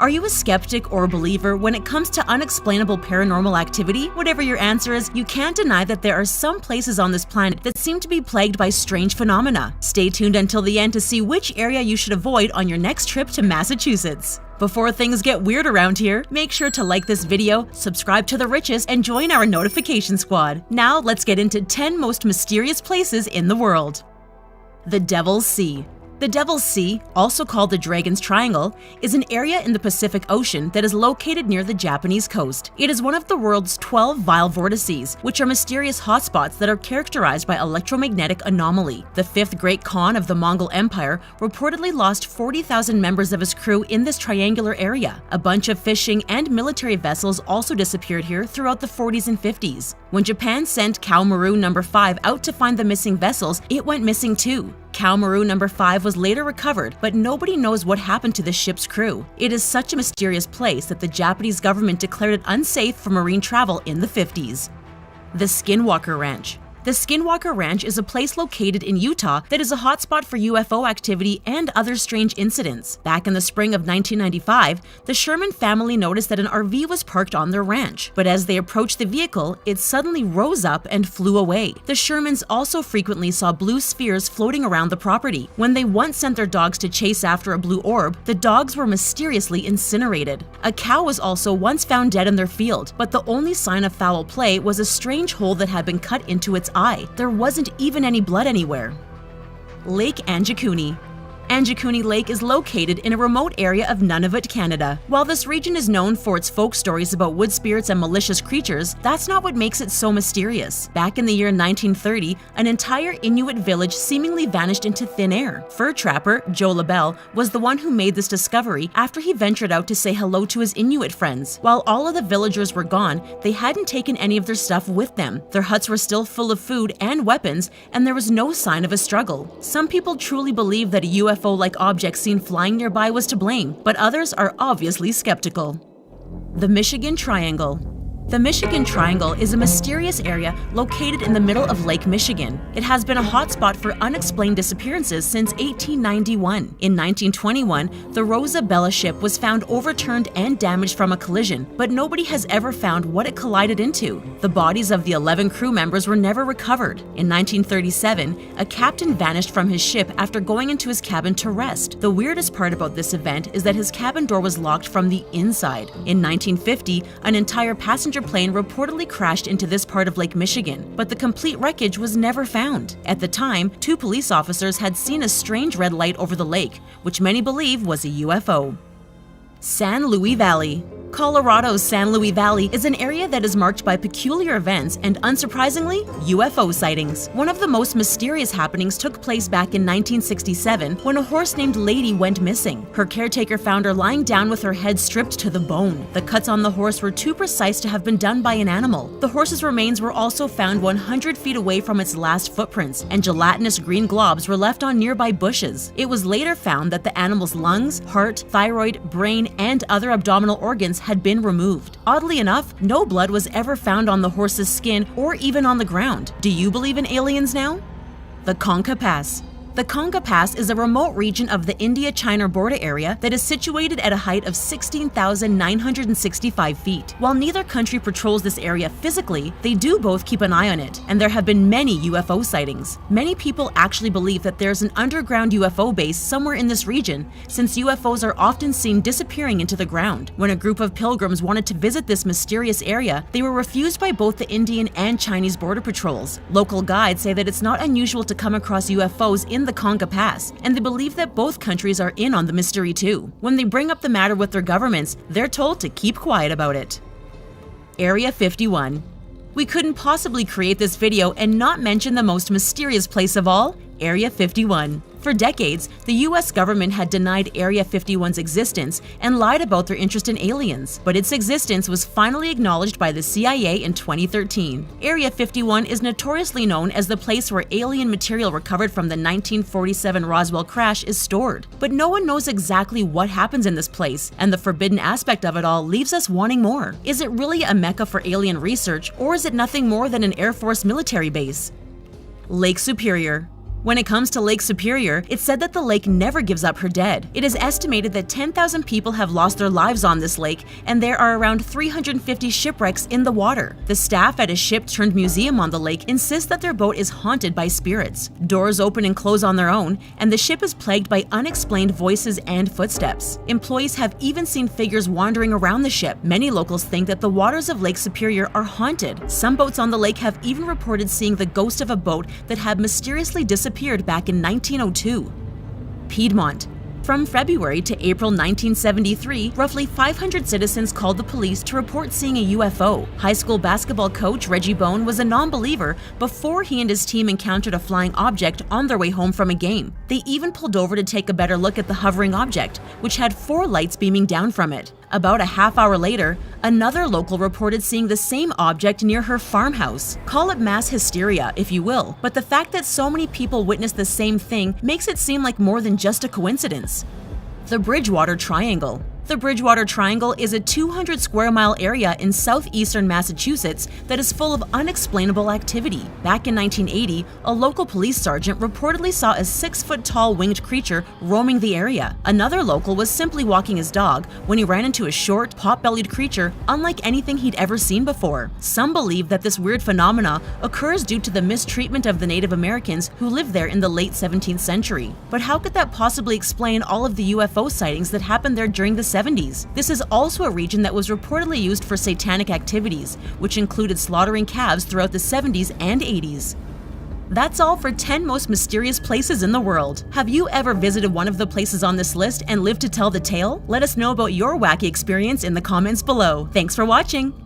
Are you a skeptic or a believer when it comes to unexplainable paranormal activity? Whatever your answer is, you can't deny that there are some places on this planet that seem to be plagued by strange phenomena. Stay tuned until the end to see which area you should avoid on your next trip to Massachusetts. Before things get weird around here, make sure to like this video, subscribe to The Riches, and join our notification squad. Now let's get into 10 most mysterious places in the world. The Devil's Sea. The Devil's Sea, also called the Dragon's Triangle, is an area in the Pacific Ocean that is located near the Japanese coast. It is one of the world's 12 vile vortices, which are mysterious hotspots that are characterized by electromagnetic anomaly. The fifth great Khan of the Mongol Empire reportedly lost 40,000 members of his crew in this triangular area. A bunch of fishing and military vessels also disappeared here throughout the 40s and 50s. When Japan sent Cow Maru No. 5 out to find the missing vessels, it went missing too. Cow Maru No. 5 was later recovered, but nobody knows what happened to the ship's crew. It is such a mysterious place that the Japanese government declared it unsafe for marine travel in the 50s. The Skinwalker Ranch. The Skinwalker Ranch is a place located in Utah that is a hotspot for UFO activity and other strange incidents. Back in the spring of 1995, the Sherman family noticed that an RV was parked on their ranch, but as they approached the vehicle, it suddenly rose up and flew away. The Shermans also frequently saw blue spheres floating around the property. When they once sent their dogs to chase after a blue orb, the dogs were mysteriously incinerated. A cow was also once found dead in their field, but the only sign of foul play was a strange hole that had been cut into its eye. There wasn't even any blood anywhere. Lake Anjikuni. Anjikuni Lake is located in a remote area of Nunavut, Canada. While this region is known for its folk stories about wood spirits and malicious creatures, that's not what makes it so mysterious. Back in the year 1930, an entire Inuit village seemingly vanished into thin air. Fur trapper Joe LaBelle was the one who made this discovery after he ventured out to say hello to his Inuit friends. While all of the villagers were gone, they hadn't taken any of their stuff with them. Their huts were still full of food and weapons, and there was no sign of a struggle. Some people truly believe that a UFO-like object seen flying nearby was to blame, but others are obviously skeptical. The Michigan Triangle. The Michigan Triangle is a mysterious area located in the middle of Lake Michigan. It has been a hotspot for unexplained disappearances since 1891. In 1921, the Rosa Bella ship was found overturned and damaged from a collision, but nobody has ever found what it collided into. The bodies of the 11 crew members were never recovered. In 1937, a captain vanished from his ship after going into his cabin to rest. The weirdest part about this event is that his cabin door was locked from the inside. In 1950, an entire passenger plane reportedly crashed into this part of Lake Michigan, but the complete wreckage was never found. At the time, 2 police officers had seen a strange red light over the lake, which many believe was a UFO. San Luis Valley. Colorado's San Luis Valley is an area that is marked by peculiar events and, unsurprisingly, UFO sightings. One of the most mysterious happenings took place back in 1967 when a horse named Lady went missing. Her caretaker found her lying down with her head stripped to the bone. The cuts on the horse were too precise to have been done by an animal. The horse's remains were also found 100 feet away from its last footprints, and gelatinous green globs were left on nearby bushes. It was later found that the animal's lungs, heart, thyroid, brain, and other abdominal organs had been removed. Oddly enough, no blood was ever found on the horse's skin or even on the ground. Do you believe in aliens now? The Conca Pass. The Conca Pass is a remote region of the India-China border area that is situated at a height of 16,965 feet. While neither country patrols this area physically, they do both keep an eye on it, and there have been many UFO sightings. Many people actually believe that there's an underground UFO base somewhere in this region, since UFOs are often seen disappearing into the ground. When a group of pilgrims wanted to visit this mysterious area, they were refused by both the Indian and Chinese border patrols. Local guides say that it's not unusual to come across UFOs in the Conca Pass, and they believe that both countries are in on the mystery too. When they bring up the matter with their governments, they're told to keep quiet about it. Area 51. We couldn't possibly create this video and not mention the most mysterious place of all, Area 51. For decades, the US government had denied Area 51's existence and lied about their interest in aliens, but its existence was finally acknowledged by the CIA in 2013. Area 51 is notoriously known as the place where alien material recovered from the 1947 Roswell crash is stored. But no one knows exactly what happens in this place, and the forbidden aspect of it all leaves us wanting more. Is it really a mecca for alien research, or is it nothing more than an Air Force military base? Lake Superior. When it comes to Lake Superior, it's said that the lake never gives up her dead. It is estimated that 10,000 people have lost their lives on this lake, and there are around 350 shipwrecks in the water. The staff at a ship-turned-museum on the lake insist that their boat is haunted by spirits. Doors open and close on their own, and the ship is plagued by unexplained voices and footsteps. Employees have even seen figures wandering around the ship. Many locals think that the waters of Lake Superior are haunted. Some boats on the lake have even reported seeing the ghost of a boat that had mysteriously disappeared back in 1902. Piedmont. From February to April 1973, roughly 500 citizens called the police to report seeing a UFO. High school basketball coach Reggie Bone was a non-believer before he and his team encountered a flying object on their way home from a game. They even pulled over to take a better look at the hovering object, which had 4 lights beaming down from it. About a half hour later, another local reported seeing the same object near her farmhouse. Call it mass hysteria, if you will, but the fact that so many people witnessed the same thing makes it seem like more than just a coincidence. The Bridgewater Triangle. The Bridgewater Triangle is a 200 square mile area in southeastern Massachusetts that is full of unexplainable activity. Back in 1980, a local police sergeant reportedly saw a 6-foot-tall winged creature roaming the area. Another local was simply walking his dog when he ran into a short, pot-bellied creature unlike anything he'd ever seen before. Some believe that this weird phenomena occurs due to the mistreatment of the Native Americans who lived there in the late 17th century. But how could that possibly explain all of the UFO sightings that happened there during the 70s. This is also a region that was reportedly used for satanic activities, which included slaughtering calves throughout the 70s and 80s. That's all for 10 most mysterious places in the world. Have you ever visited one of the places on this list and lived to tell the tale? Let us know about your wacky experience in the comments below. Thanks for watching!